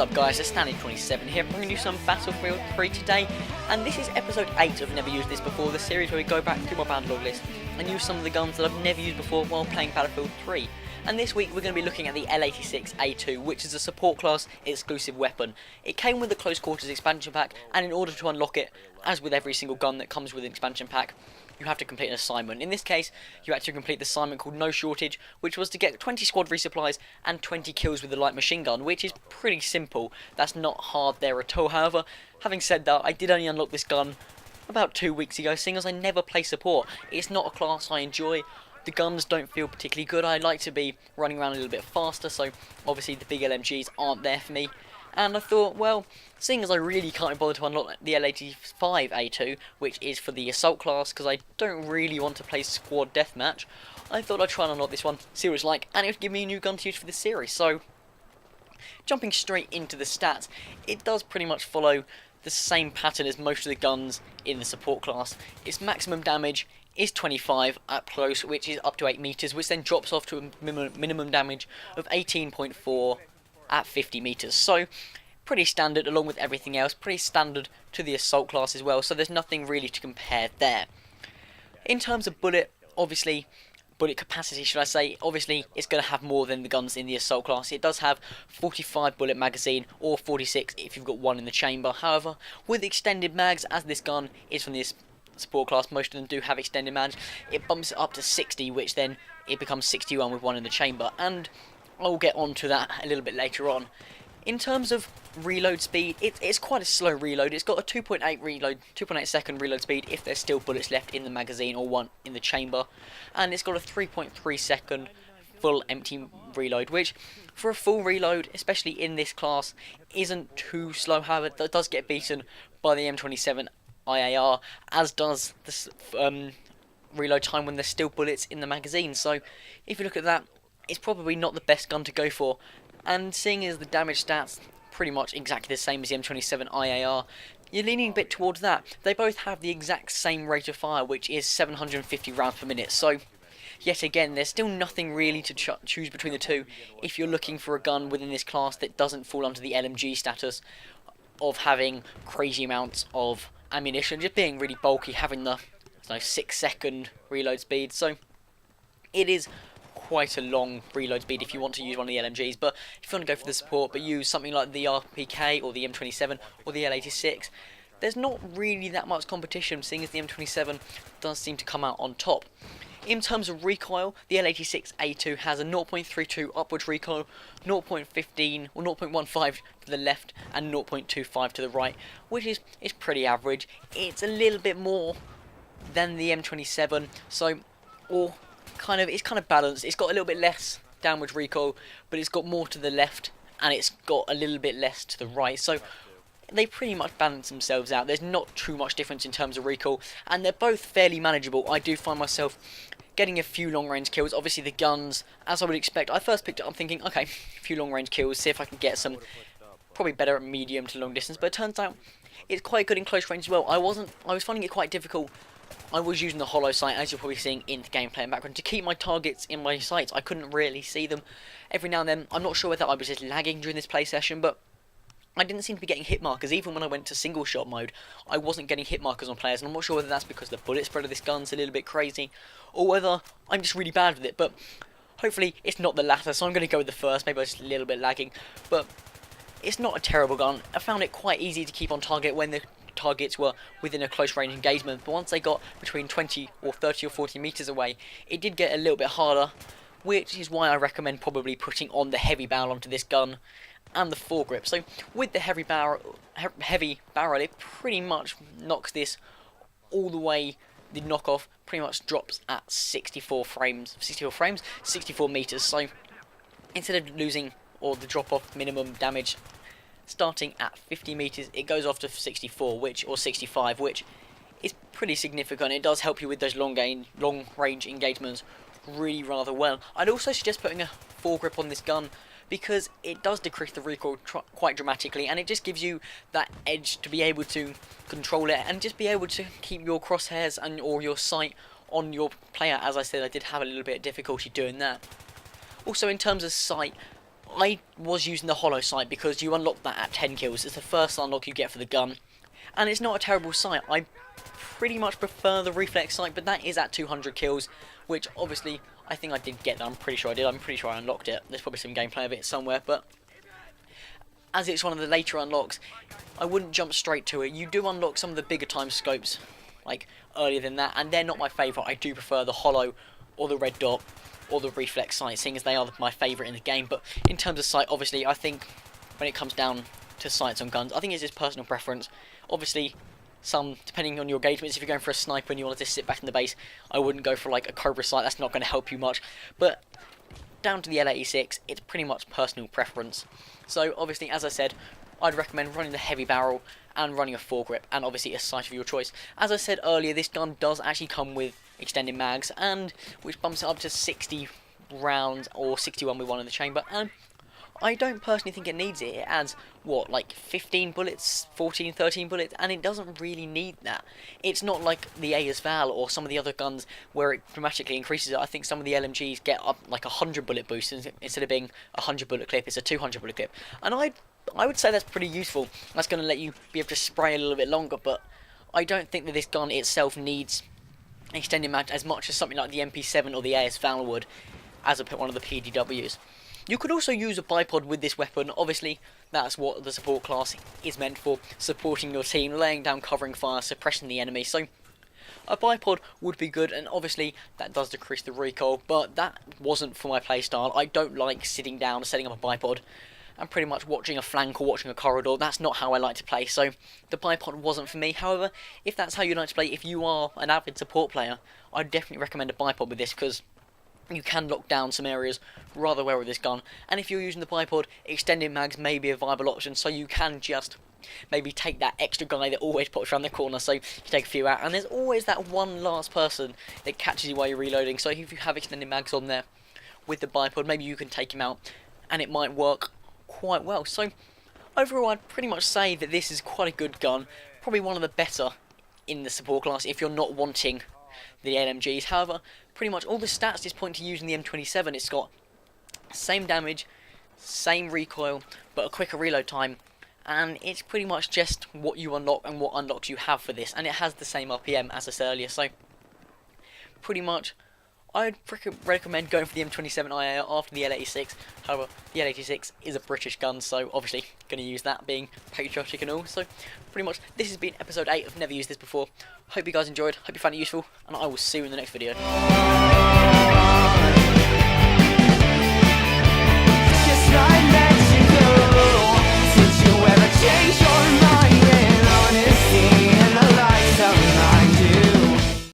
up guys, it's Stanley27 here, bringing you some Battlefield 3 today, and this is episode 8 of Never Used This Before, the series where we go back through my battle log list and use some of the guns that I've never used before while playing Battlefield 3. And this week we're going to be looking at the L86A2, which is a support class exclusive weapon. It came with the close quarters expansion pack, and in order to unlock it, as with every single gun that comes with an expansion pack, you have to complete an assignment. In this case, you had to complete the assignment called No Shortage, which was to get 20 squad resupplies and 20 kills with the light machine gun, which is pretty simple. That's not hard there at all. However, having said that, I did only unlock this gun about 2 weeks ago, seeing as I never play support. It's not a class I enjoy. The guns don't feel particularly good. I like to be running around a little bit faster, so obviously the big LMGs aren't there for me. And I thought, well, seeing as I really can't bother to unlock the L85A2, which is for the assault class, because I don't really want to play squad deathmatch, I thought I'd try and unlock this one, see what it's like, and it would give me a new gun to use for this series. So, jumping straight into the stats, it does pretty much follow the same pattern as most of the guns in the support class. Its maximum damage is 25 up close, which is up to 8 meters, which then drops off to a minimum damage of 18.4 at 50 meters. So pretty standard along with everything else, pretty standard to the assault class as well, so there's nothing really to compare there. In terms of bullet capacity, should I say, obviously it's going to have more than the guns in the assault class. It does have 45 bullet magazine, or 46 if you've got one in the chamber. However, with extended mags, as this gun is from this support class, most of them do have extended mags, it bumps it up to 60, which then it becomes 61 with one in the chamber, and I'll get on to that a little bit later on. In terms of reload speed, it's quite a slow reload. It's got a 2.8 second reload speed if there's still bullets left in the magazine or one in the chamber, and it's got a 3.3 second full empty reload, which for a full reload, especially in this class, isn't too slow. However, that does get beaten by the M27 IAR, as does the reload time when there's still bullets in the magazine. So if you look at that, it's probably not the best gun to go for, and seeing as the damage stats pretty much exactly the same as the M27 IAR, you're leaning a bit towards that. They both have the exact same rate of fire, which is 750 rounds per minute, so yet again there's still nothing really to choose between the two if you're looking for a gun within this class that doesn't fall under the LMG status of having crazy amounts of ammunition, just being really bulky, having the 6 second reload speed. So it is quite a long reload speed if you want to use one of the LMGs, but if you want to go for the support but use something like the RPK or the M27 or the L86, there's not really that much competition, seeing as the M27 does seem to come out on top. In terms of recoil, the L86A2 has a 0.32 upwards recoil, 0.15 or 0.15 to the left and 0.25 to the right, which is pretty average. It's a little bit more than the M27, so it's kind of balanced. It's got a little bit less downward recoil, but it's got more to the left and it's got a little bit less to the right, so they pretty much balance themselves out. There's not too much difference in terms of recoil, and they're both fairly manageable. I do find myself getting a few long range kills. Obviously the guns, as I would expect, I first picked it up thinking, okay, a few long range kills, see if I can get some, probably better at medium to long distance, but it turns out it's quite good in close range as well. I was finding it quite difficult. I was using the hollow sight, as you're probably seeing in the gameplay in the background, to keep my targets in my sights. I couldn't really see them every now and then. I'm not sure whether I was just lagging during this play session, but I didn't seem to be getting hit markers. Even when I went to single shot mode, I wasn't getting hit markers on players, and I'm not sure whether that's because the bullet spread of this gun's a little bit crazy, or whether I'm just really bad with it, but hopefully it's not the latter, so I'm going to go with the first. Maybe I was just a little bit lagging, but it's not a terrible gun. I found it quite easy to keep on target when the targets were within a close range engagement, but once they got between 20 or 30 or 40 meters away, it did get a little bit harder, which is why I recommend probably putting on the heavy barrel onto this gun and the foregrip. So with the heavy barrel, it pretty much knocks this all the way. The knockoff pretty much drops at 64 meters. So instead of losing, or the drop off minimum damage starting at 50 meters, it goes off to 64, or 65, which is pretty significant. It does help you with those long range engagements really rather well. I'd also suggest putting a foregrip on this gun, because it does decrease the recoil quite dramatically, and it just gives you that edge to be able to control it and just be able to keep your crosshairs or your sight on your player. As I said, I did have a little bit of difficulty doing that. Also, in terms of sight, I was using the hollow sight because you unlock that at 10 kills. It's the first unlock you get for the gun, and it's not a terrible sight. I pretty much prefer the reflex sight, but that is at 200 kills, which obviously I think I did get that. I'm pretty sure I did. I'm pretty sure I unlocked it. There's probably some gameplay of it somewhere, but as it's one of the later unlocks, I wouldn't jump straight to it. You do unlock some of the bigger time scopes, like earlier than that, and they're not my favourite. I do prefer the hollow or the red dot or the reflex sight, seeing as they are my favourite in the game. But in terms of sight, obviously, I think when it comes down to sights on guns, I think it's just personal preference. Obviously, some, depending on your engagements, if you're going for a sniper and you want to just sit back in the base, I wouldn't go for like a Cobra sight. That's not going to help you much. But down to the L86, it's pretty much personal preference. So obviously, as I said, I'd recommend running the heavy barrel and running a foregrip, and obviously a sight of your choice. As I said earlier, this gun does actually come with extended mags, and which bumps it up to 60 rounds or 61 with one in the chamber, and I don't personally think it needs it. It adds, what, like 15 bullets, 14, 13 bullets, and it doesn't really need that. It's not like the AS-Val or some of the other guns where it dramatically increases it. I think some of the LMGs get up like 100 bullet boost, instead of being a 100 bullet clip, it's a 200 bullet clip. And I would say that's pretty useful. That's going to let you be able to spray a little bit longer, but I don't think that this gun itself needs extended mag as much as something like the MP7 or the AS-Val would, as one of the PDWs. You could also use a bipod with this weapon. Obviously, that's what the support class is meant for, supporting your team, laying down covering fire, suppressing the enemy. So a bipod would be good, and obviously that does decrease the recoil, but that wasn't for my playstyle. I don't like sitting down and setting up a bipod and pretty much watching a flank or watching a corridor. That's not how I like to play, so the bipod wasn't for me. However, if that's how you like to play, if you are an avid support player, I'd definitely recommend a bipod with this, because you can lock down some areas rather well with this gun. And if you're using the bipod, extended mags may be a viable option, so you can just maybe take that extra guy that always pops around the corner, so you take a few out, and there's always that one last person that catches you while you're reloading. So if you have extended mags on there with the bipod, maybe you can take him out and it might work quite well. So overall, I'd pretty much say that this is quite a good gun, probably one of the better in the support class if you're not wanting the LMGs. However, pretty much all the stats just point to using the M27. It's got same damage, same recoil, but a quicker reload time, and it's pretty much just what you unlock and what unlocks you have for this, and it has the same RPM as I said earlier. So pretty much I'd recommend going for the M27IA after the L86. However, the L86 is a British gun, so obviously going to use that, being patriotic and all. So pretty much this has been episode 8 of Never Used This Before. Hope you guys enjoyed, hope you found it useful, and I will see you in the next video.